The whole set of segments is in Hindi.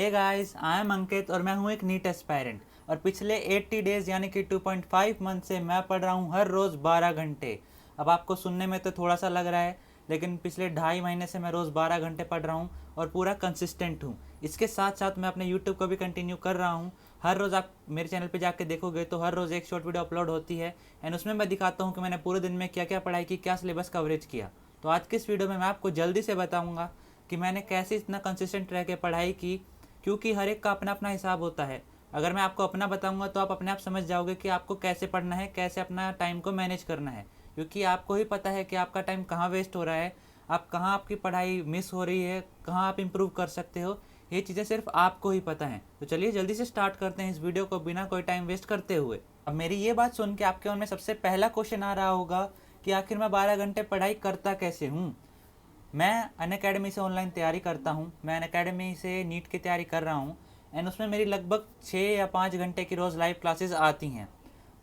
हे गाइस, आई एम अंकित और मैं हूं एक नीट एस्पायरेंट और पिछले 80 डेज यानी कि 2.5 मंथ से मैं पढ़ रहा हूं हर रोज़ 12 घंटे। अब आपको सुनने में तो थोड़ा सा लग रहा है, लेकिन पिछले 2.5 महीने से मैं रोज़ 12 घंटे पढ़ रहा हूं और पूरा कंसिस्टेंट हूं। इसके साथ साथ मैं अपने यूट्यूब को भी कंटिन्यू कर रहा हूं। हर रोज़ आप मेरे चैनल पे जाके देखोगे तो हर रोज़ एक शॉर्ट वीडियो अपलोड होती है एंड उसमें मैं दिखाता हूँ कि मैंने पूरे दिन में क्या क्या पढ़ाई की, क्या सिलेबस कवरेज किया। तो आज के इस वीडियो में मैं आपको जल्दी से बताऊँगा कि मैंने कैसे इतना कंसिस्टेंट रह के पढ़ाई की, क्योंकि हर एक का अपना अपना हिसाब होता है। अगर मैं आपको अपना बताऊंगा तो आप अपने आप समझ जाओगे कि आपको कैसे पढ़ना है, कैसे अपना टाइम को मैनेज करना है, क्योंकि आपको ही पता है कि आपका टाइम कहाँ वेस्ट हो रहा है, आप कहाँ आपकी पढ़ाई मिस हो रही है, कहाँ आप इम्प्रूव कर सकते हो। ये चीज़ें सिर्फ आपको ही पता है। तो चलिए जल्दी से स्टार्ट करते हैं इस वीडियो को बिना कोई टाइम वेस्ट करते हुए। अब मेरी ये बात सुन के आपके मन में सबसे पहला क्वेश्चन आ रहा होगा कि आखिर मैं 12 घंटे पढ़ाई करता कैसे हूँ। मैं अनअकैडमी से ऑनलाइन तैयारी करता हूँ। मैं अनअकैडमी से नीट की तैयारी कर रहा हूँ एंड उसमें मेरी लगभग 6 या 5 घंटे की रोज़ लाइव क्लासेस आती हैं।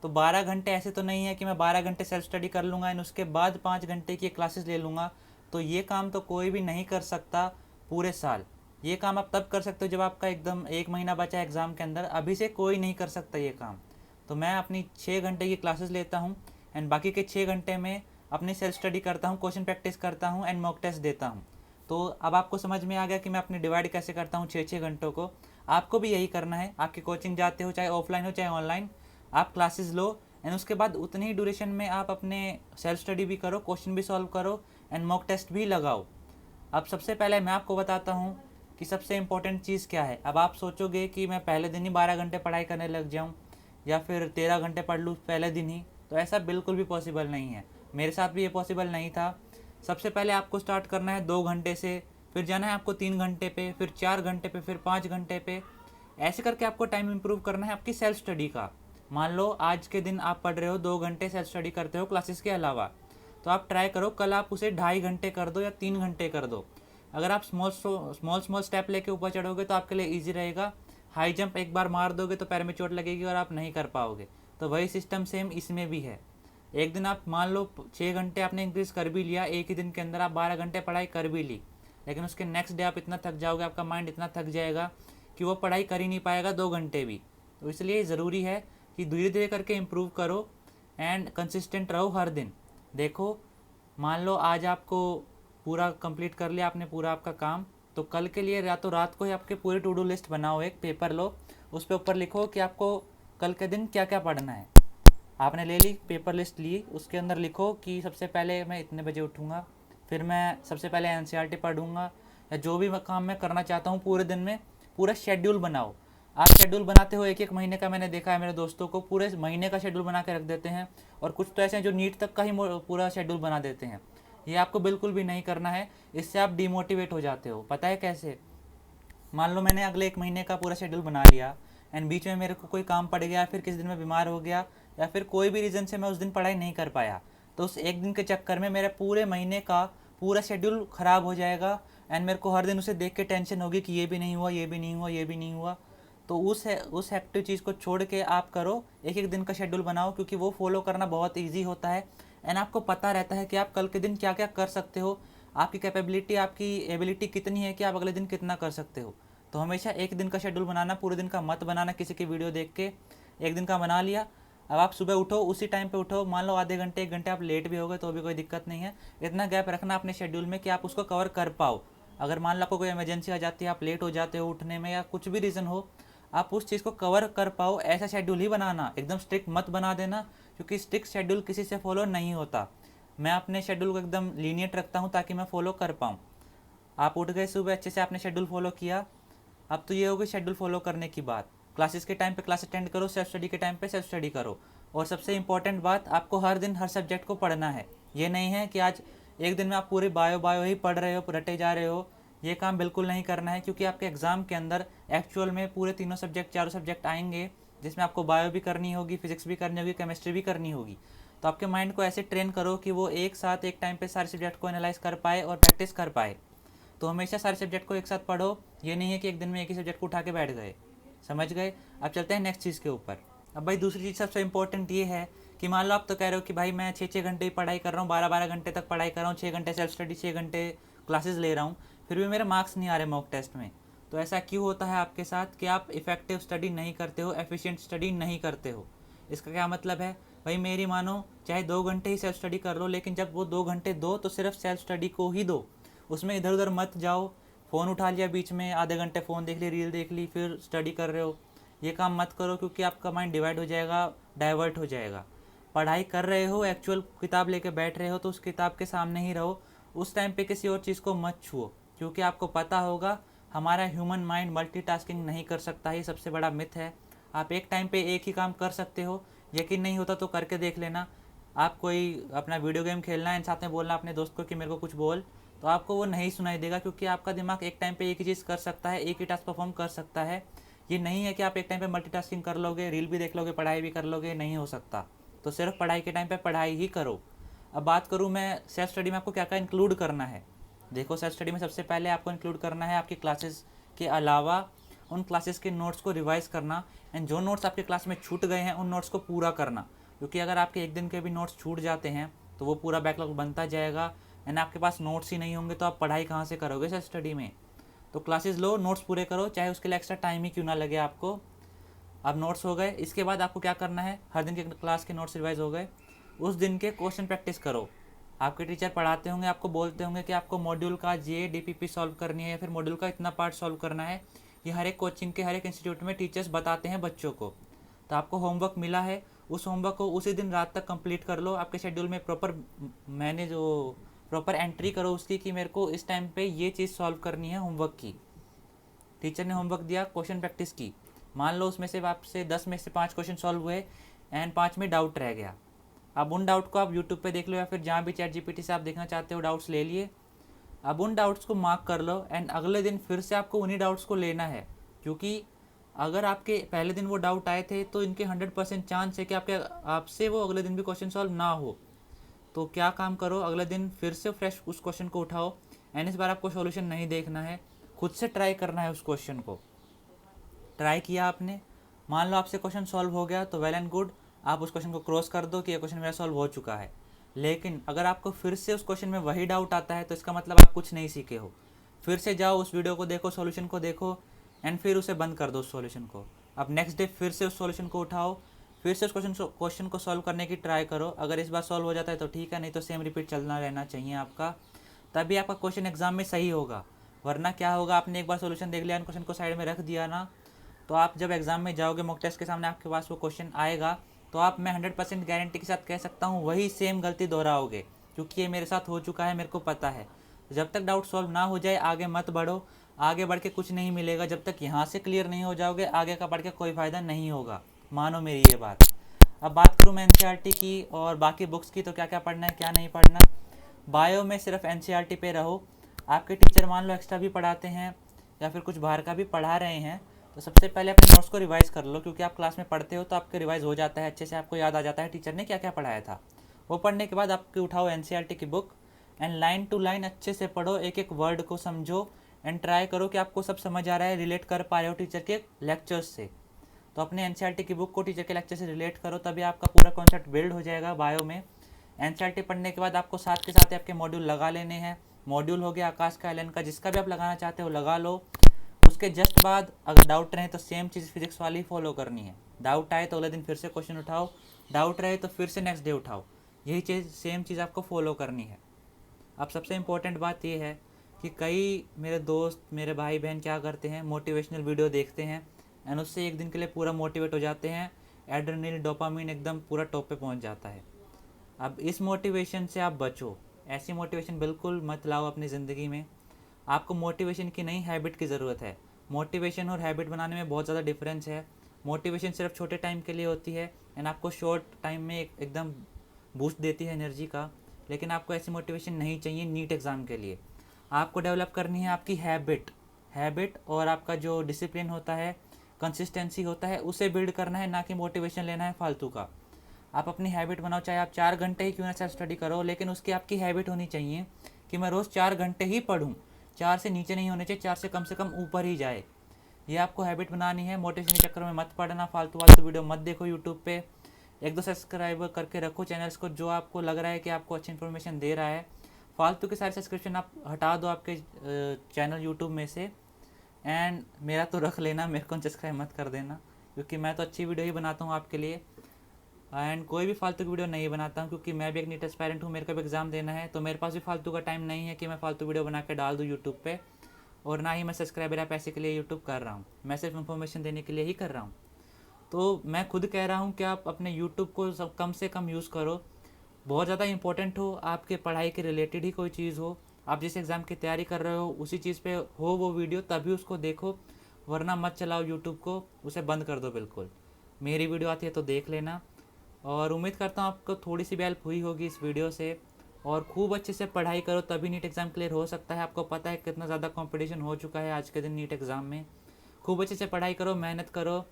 तो 12 घंटे ऐसे तो नहीं है कि मैं 12 घंटे सेल्फ स्टडी कर लूँगा एंड उसके बाद 5 घंटे की क्लासेस ले लूँगा। तो ये काम तो कोई भी नहीं कर सकता पूरे साल। ये काम आप तब कर सकते हो जब आपका एकदम 1 महीना बचा है एग्ज़ाम के अंदर। अभी से कोई नहीं कर सकता ये काम। तो मैं अपनी 6 घंटे की क्लासेस लेता हूँ एंड बाकी के 6 घंटे में अपनी सेल्फ स्टडी करता हूँ, क्वेश्चन प्रैक्टिस करता हूँ एंड मॉक टेस्ट देता हूँ। तो अब आपको समझ में आ गया कि मैं अपने डिवाइड कैसे करता हूँ 6 6 घंटों को। आपको भी यही करना है। आपकी कोचिंग जाते हो, चाहे ऑफलाइन हो चाहे ऑनलाइन, आप क्लासेस लो एंड उसके बाद उतनी ही ड्यूरेशन में आप अपने सेल्फ स्टडी भी करो, क्वेश्चन भी सॉल्व करो एंड मॉक टेस्ट भी लगाओ। अब सबसे पहले मैं आपको बताता हूँ कि सबसे इम्पोर्टेंट चीज़ क्या है। अब आप सोचोगे कि मैं पहले दिन ही 12 घंटे पढ़ाई करने लग जाऊँ या फिर 13 घंटे पढ़ लूँ पहले दिन ही, तो ऐसा बिल्कुल भी पॉसिबल नहीं है। मेरे साथ भी ये पॉसिबल नहीं था। सबसे पहले आपको स्टार्ट करना है 2 घंटे से, फिर जाना है आपको 3 घंटे पे, फिर 4 घंटे पे, फिर 5 घंटे पे। ऐसे करके आपको टाइम इंप्रूव करना है आपकी सेल्फ स्टडी का। मान लो आज के दिन आप पढ़ रहे हो 2 घंटे सेल्फ स्टडी करते हो क्लासेस के अलावा, तो आप ट्राई करो कल आप उसे 2.5 घंटे कर दो या 3 घंटे कर दो। अगर आप स्मॉल स्मॉल स्मॉल स्टेप लेके ऊपर चढ़ोगे तो आपके लिए ईजी रहेगा। हाई जंप एक बार मार दोगे तो पैर में चोट लगेगी और आप नहीं कर पाओगे। तो वही सिस्टम सेम इसमें भी है। एक दिन आप मान लो 6 घंटे आपने इंक्रीज कर भी लिया, एक ही दिन के अंदर आप 12 घंटे पढ़ाई कर भी ली, लेकिन उसके नेक्स्ट डे आप इतना थक जाओगे, आपका माइंड इतना थक जाएगा कि वो पढ़ाई कर ही नहीं पाएगा 2 घंटे भी। तो इसलिए ज़रूरी है कि धीरे धीरे करके इम्प्रूव करो एंड कंसिस्टेंट रहो हर दिन। देखो, मान लो आज आपको पूरा कंप्लीट कर लिया आपने पूरा आपका काम, तो कल के लिए या तो रात को ही आपके पूरी टू डू लिस्ट बनाओ, एक पेपर लो, उस पे ऊपर लिखो कि आपको कल के दिन क्या क्या पढ़ना है। आपने ले ली पेपर लिस्ट ली, उसके अंदर लिखो कि सबसे पहले मैं इतने बजे उठूँगा, फिर मैं सबसे पहले एनसीईआरटी पढ़ूँगा, या जो भी काम मैं करना चाहता हूँ पूरे दिन में पूरा शेड्यूल बनाओ। आप शेड्यूल बनाते हो एक एक महीने का, मैंने देखा है मेरे दोस्तों को पूरे महीने का शेड्यूल बना के रख देते हैं, और कुछ तो ऐसे हैं जो नीट तक का ही पूरा शेड्यूल बना देते हैं। ये आपको बिल्कुल भी नहीं करना है, इससे आप डिमोटिवेट हो जाते हो। पता है कैसे? मान लो मैंने अगले 1 महीने का पूरा शेड्यूल बना लिया एंड बीच में मेरे को कोई काम पड़ गया, फिर किसी दिन मैं बीमार हो गया या फिर कोई भी रीज़न से मैं उस दिन पढ़ाई नहीं कर पाया, तो उस एक दिन के चक्कर में मेरे पूरे महीने का पूरा शेड्यूल ख़राब हो जाएगा एंड मेरे को हर दिन उसे देख के टेंशन होगी कि ये भी नहीं हुआ, ये भी नहीं हुआ, ये भी नहीं हुआ। तो उस एक्टिव चीज़ को छोड़ के आप करो, एक एक दिन का शेड्यूल बनाओ, क्योंकि वो फॉलो करना बहुत ईजी होता है एंड आपको पता रहता है कि आप कल के दिन क्या क्या कर सकते हो, आपकी कैपेबिलिटी, आपकी एबिलिटी कितनी है कि आप अगले दिन कितना कर सकते हो। तो हमेशा एक दिन का शेड्यूल बनाना, पूरे दिन का मत बनाना किसी की वीडियो देख के। एक दिन का बना लिया, अब आप सुबह उठो, उसी टाइम पे उठो। मान लो आधे घंटे 1 घंटे आप लेट भी हो गए तो भी कोई दिक्कत नहीं है। इतना गैप रखना अपने शेड्यूल में कि आप उसको कवर कर पाओ। अगर मान लो आपको कोई इमरजेंसी आ जाती है, आप लेट हो जाते हो उठने में या कुछ भी रीज़न हो, आप उस चीज़ को कवर कर पाओ, ऐसा शेड्यूल ही बनाना। एकदम स्ट्रिक्ट मत बना देना, क्योंकि स्ट्रिक्ट शेड्यूल किसी से फॉलो नहीं होता। मैं अपने शेड्यूल को एकदम लीनियट रखता हूँ ताकि मैं फॉलो कर पाऊँ। आप उठ गए सुबह, अच्छे से आपने शेड्यूल फॉलो किया, अब तो ये होगी शेड्यूल फॉलो करने की बात। क्लासेस के टाइम पे क्लास अटेंड करो, सेल्फ स्टडी के टाइम पे सेल्फ स्टडी करो। और सबसे इंपॉर्टेंट बात, आपको हर दिन हर सब्जेक्ट को पढ़ना है। ये नहीं है कि आज एक दिन में आप पूरी बायो बायो ही पढ़ रहे हो, रटे जा रहे हो। ये काम बिल्कुल नहीं करना है, क्योंकि आपके एग्ज़ाम के अंदर एक्चुअल में पूरे तीनों सब्जेक्ट, चारों सब्जेक्ट आएंगे, जिसमें आपको बायो भी करनी होगी, फिजिक्स भी करनी होगी, केमिस्ट्री भी करनी होगी। तो आपके माइंड को ऐसे ट्रेन करो कि वो एक साथ एक टाइम पे सारे सब्जेक्ट को एनालाइज कर पाए और प्रैक्टिस कर पाए। तो हमेशा सारे सब्जेक्ट को एक साथ पढ़ो, ये नहीं है कि एक दिन में एक ही सब्जेक्ट को उठा के बैठ गए। समझ गए? अब चलते हैं नेक्स्ट चीज़ के ऊपर। अब भाई दूसरी चीज़ सबसे इंपॉर्टेंट ये है कि मान लो आप तो कह रहे हो कि भाई मैं 6 6 घंटे ही पढ़ाई कर रहा हूँ, 12 12 घंटे तक पढ़ाई कर रहा हूँ, 6 घंटे सेल्फ स्टडी, 6 घंटे क्लासेस ले रहा हूँ, फिर भी मेरे मार्क्स नहीं आ रहे मॉक टेस्ट में। तो ऐसा क्यों होता है आपके साथ कि आप इफ़ेक्टिव स्टडी नहीं करते हो, एफिशिएंट स्टडी नहीं करते हो? इसका क्या मतलब है? भाई मेरी मानो चाहे 2 घंटे ही सेल्फ स्टडी कर लो, लेकिन जब वो 2 घंटे दो तो सिर्फ सेल्फ स्टडी को ही दो, उसमें इधर उधर मत जाओ। फ़ोन उठा लिया बीच में, आधे घंटे फ़ोन देख ली, रील देख ली, फिर स्टडी कर रहे हो, ये काम मत करो, क्योंकि आपका माइंड डिवाइड हो जाएगा, डाइवर्ट हो जाएगा। पढ़ाई कर रहे हो, एक्चुअल किताब लेके बैठ रहे हो, तो उस किताब के सामने ही रहो, उस टाइम पे किसी और चीज़ को मत छुओ, क्योंकि आपको पता होगा हमारा ह्यूमन माइंड मल्टीटास्किंग नहीं कर सकता, ये सबसे बड़ा मिथ है। आप एक टाइम पे एक ही काम कर सकते हो, यकीन नहीं होता तो करके देख लेना। आप कोई अपना वीडियो गेम खेलना है, साथ में बोलना अपने दोस्त को कि मेरे को कुछ बोल, तो आपको वो नहीं सुनाई देगा, क्योंकि आपका दिमाग एक टाइम पे एक ही चीज़ कर सकता है, एक ही टास्क परफॉर्म कर सकता है। ये नहीं है कि आप एक टाइम पे मल्टीटास्किंग कर लोगे, रील भी देख लोगे, पढ़ाई भी कर लोगे, नहीं हो सकता। तो सिर्फ पढ़ाई के टाइम पे पढ़ाई ही करो। अब बात करूँ मैं सेल्फ स्टडी में आपको क्या क्या इंक्लूड करना है। देखो, सेल्फ स्टडी में सबसे पहले आपको इंक्लूड करना है आपकी क्लासेस के अलावा उन क्लासेस के नोट्स को रिवाइज़ करना, एंड जो नोट्स आपके क्लास में छूट गए हैं उन नोट्स को पूरा करना, क्योंकि अगर आपके एक दिन के भी नोट्स छूट जाते हैं तो वो पूरा बैकलॉग बनता जाएगा, एंड आपके पास नोट्स ही नहीं होंगे तो आप पढ़ाई कहाँ से करोगे सेल्फ स्टडी में। तो क्लासेस लो, नोट्स पूरे करो, चाहे उसके लिए एक्स्ट्रा टाइम ही क्यों ना लगे आपको। अब नोट्स हो गए, इसके बाद आपको क्या करना है, हर दिन के क्लास के नोट्स रिवाइज हो गए, उस दिन के क्वेश्चन प्रैक्टिस करो। आपके टीचर पढ़ाते होंगे, आपको बोलते होंगे कि आपको मॉड्यूल का जे डीपीपी सॉल्व करनी है, या फिर मॉड्यूल का इतना पार्ट सॉल्व करना है। ये हर एक कोचिंग के, हर एक इंस्टीट्यूट में टीचर्स बताते हैं बच्चों को। तो आपको होमवर्क मिला है, उस होमवर्क को उसी दिन रात तक कंप्लीट कर लो। आपके शेड्यूल में प्रॉपर एंट्री करो उसकी, कि मेरे को इस टाइम पे ये चीज़ सॉल्व करनी है होमवर्क की। टीचर ने होमवर्क दिया, क्वेश्चन प्रैक्टिस की, मान लो उसमें से आपसे 10 में से 5 क्वेश्चन सॉल्व हुए एंड 5 में डाउट रह गया। अब उन डाउट को आप यूट्यूब पे देख लो, या फिर जहाँ भी चैट जीपीटी से आप देखना चाहते हो डाउट्स ले लिए। अब उन डाउट्स को मार्क कर लो, एंड अगले दिन फिर से आपको उन्हीं डाउट्स को लेना है, क्योंकि अगर आपके पहले दिन वो डाउट आए थे तो इनके 100% चांस है कि आपसे वो अगले दिन भी क्वेश्चन सॉल्व ना हो। तो क्या काम करो, अगले दिन फिर से फ्रेश उस क्वेश्चन को उठाओ, एंड इस बार आपको सॉल्यूशन नहीं देखना है, खुद से ट्राई करना है उस क्वेश्चन को। ट्राई किया आपने, मान लो आपसे क्वेश्चन सॉल्व हो गया तो वेल एंड गुड, आप उस क्वेश्चन को क्रॉस कर दो कि ये क्वेश्चन मेरा सॉल्व हो चुका है। लेकिन अगर आपको फिर से उस क्वेश्चन में वही डाउट आता है तो इसका मतलब आप कुछ नहीं सीखे हो। फिर से जाओ, उस वीडियो को देखो, सॉल्यूशन को देखो, एंड फिर उसे बंद कर दो उस सॉल्यूशन को। अब नेक्स्ट डे फिर से उस सॉल्यूशन को उठाओ, फिर से उस क्वेश्चन को सॉल्व करने की ट्राई करो। अगर इस बार सॉल्व हो जाता है तो ठीक है, नहीं तो सेम रिपीट चलना रहना चाहिए आपका, तभी आपका क्वेश्चन एग्जाम में सही होगा। वरना क्या होगा, आपने एक बार सॉल्यूशन देख लिया, क्वेश्चन को साइड में रख दिया ना, तो आप जब एग्जाम में जाओगे, मॉक टेस्ट के सामने आपके पास वो क्वेश्चन आएगा, तो आप, मैं 100% गारंटी के साथ कह सकता हूँ, वही सेम गलती दोहराओगे, क्योंकि ये मेरे साथ हो चुका है, मेरे को पता है। जब तक डाउट सॉल्व ना हो जाए आगे मत बढ़ो, आगे बढ़ के कुछ नहीं मिलेगा। जब तक यहाँ से क्लियर नहीं हो जाओगे, आगे का बढ़ के कोई फ़ायदा नहीं होगा, मानो मेरी ये बात। अब बात करूँ मैं एनसीईआरटी की और बाकी बुक्स की, तो क्या क्या पढ़ना है क्या नहीं पढ़ना। बायो में सिर्फ एनसीईआरटी पे रहो। आपके टीचर मान लो एक्स्ट्रा भी पढ़ाते हैं या फिर कुछ बाहर का भी पढ़ा रहे हैं, तो सबसे पहले अपने नोट्स को रिवाइज़ कर लो, क्योंकि आप क्लास में पढ़ते हो तो आपके रिवाइज़ हो जाता है अच्छे से, आपको याद आ जाता है टीचर ने क्या क्या पढ़ाया था। वो पढ़ने के बाद आपकी उठाओ एनसीईआरटी की book, and line to line अच्छे से पढ़ो, एक एक वर्ड को समझो, एंड ट्राई करो कि आपको सब समझ आ रहा है, रिलेट कर पा रहे हो टीचर के लेक्चर्स से। तो अपने एनसीईआरटी की बुक को टीचर के लेक्चर से रिलेट करो, तभी आपका पूरा कॉन्सेप्ट बिल्ड हो जाएगा बायो में। एनसीईआरटी पढ़ने के बाद आपको साथ के साथ आपके मॉड्यूल लगा लेने हैं। मॉड्यूल हो गया आकाश का, एलन का, जिसका भी आप लगाना चाहते हो लगा लो। उसके जस्ट बाद अगर डाउट रहे तो सेम चीज़ फिजिक्स वाली फॉलो करनी है। डाउट आए तो अगले दिन फिर से क्वेश्चन उठाओ, डाउट रहे तो फिर से नेक्स्ट डे उठाओ, यही चीज़ सेम चीज़ आपको फॉलो करनी है। अब सबसे इम्पोर्टेंट बात ये है कि कई मेरे दोस्त, मेरे भाई बहन क्या करते हैं, मोटिवेशनल वीडियो देखते हैं एंड उससे एक दिन के लिए पूरा मोटिवेट हो जाते हैं, एड्रेनलिन डोपामिन एकदम पूरा टॉप पे पहुंच जाता है। अब इस मोटिवेशन से आप बचो, ऐसी मोटिवेशन बिल्कुल मत लाओ अपनी ज़िंदगी में। आपको मोटिवेशन की नहीं, हैबिट की ज़रूरत है। मोटिवेशन और हैबिट बनाने में बहुत ज़्यादा डिफरेंस है। मोटिवेशन सिर्फ छोटे टाइम के लिए होती है एंड आपको शॉर्ट टाइम में एकदम बूस्ट देती है एनर्जी का, लेकिन आपको ऐसी मोटिवेशन नहीं चाहिए नीट एग्ज़ाम के लिए। आपको डेवलप करनी है आपकी हैबिट और आपका जो डिसिप्लिन होता है, कंसिस्टेंसी होता है, उसे बिल्ड करना है, ना कि मोटिवेशन लेना है फालतू का। आप अपनी हैबिट बनाओ, चाहे आप 4 घंटे ही क्यों ना सेल्फ स्टडी करो, लेकिन उसकी आपकी हैबिट होनी चाहिए कि मैं रोज़ 4 घंटे ही पढूं। 4 से नीचे नहीं होने चाहिए, 4 से कम ऊपर ही जाए। ये आपको हैबिट बनानी है। मोटिवेशन के चक्कर में मत पढ़ना, फालतू वीडियो मत देखो यूट्यूब पे। 1-2 सब्सक्राइबर करके रखो चैनल्स को जो आपको लग रहा है कि आपको अच्छी इन्फॉर्मेशन दे रहा है। फालतू के सारे सब्सक्रिप्शन आप हटा दो आपके चैनल यूट्यूब में से, एंड मेरा तो रख लेना, मेरे को अनसब्सक्राइब मत कर देना, क्योंकि मैं तो अच्छी वीडियो ही बनाता हूँ आपके लिए। एंड कोई भी फालतू की वीडियो नहीं बनाता हूँ, क्योंकि मैं भी एक नीट एस्पायरेंट हूँ, मेरे को भी एग्ज़ाम देना है, तो मेरे पास भी फालतू का टाइम नहीं है कि मैं फालतू वीडियो बना के डाल दूँ यूट्यूब पे। और ना ही मैं सब्सक्राइबर या पैसे के लिए यूट्यूब कर रहा हूँ, मैं सिर्फ इन्फॉर्मेशन देने के लिए ही कर रहा हूँ। तो मैं खुद कह रहा हूँ कि आप अपने यूट्यूब को कम से कम यूज़ करो। बहुत ज़्यादा इंपॉर्टेंट हो, आपके पढ़ाई के रिलेटेड ही कोई चीज़ हो, आप जिस एग्ज़ाम की तैयारी कर रहे हो उसी चीज़ पे हो वो वीडियो, तभी उसको देखो, वरना मत चलाओ यूट्यूब को, उसे बंद कर दो बिल्कुल। मेरी वीडियो आती है तो देख लेना, और उम्मीद करता हूँ आपको थोड़ी सी भी हेल्प हुई होगी इस वीडियो से। और खूब अच्छे से पढ़ाई करो, तभी नीट एग्ज़ाम क्लियर हो सकता है। आपको पता है कितना ज़्यादा कंपटीशन हो चुका है आज के दिन नीट एग्ज़ाम में। खूब अच्छे से पढ़ाई करो, मेहनत करो,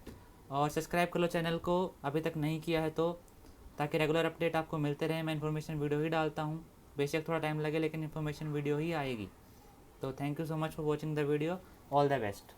और सब्सक्राइब कर लो चैनल को अभी तक नहीं किया है तो, ताकि रेगुलर अपडेट आपको मिलते रहे। मैं इन्फॉर्मेशन वीडियो ही डालता हूँ, बेशक थोड़ा टाइम लगे लेकिन इन्फॉर्मेशन वीडियो ही आएगी। तो thank you so much for watching the video, all the best.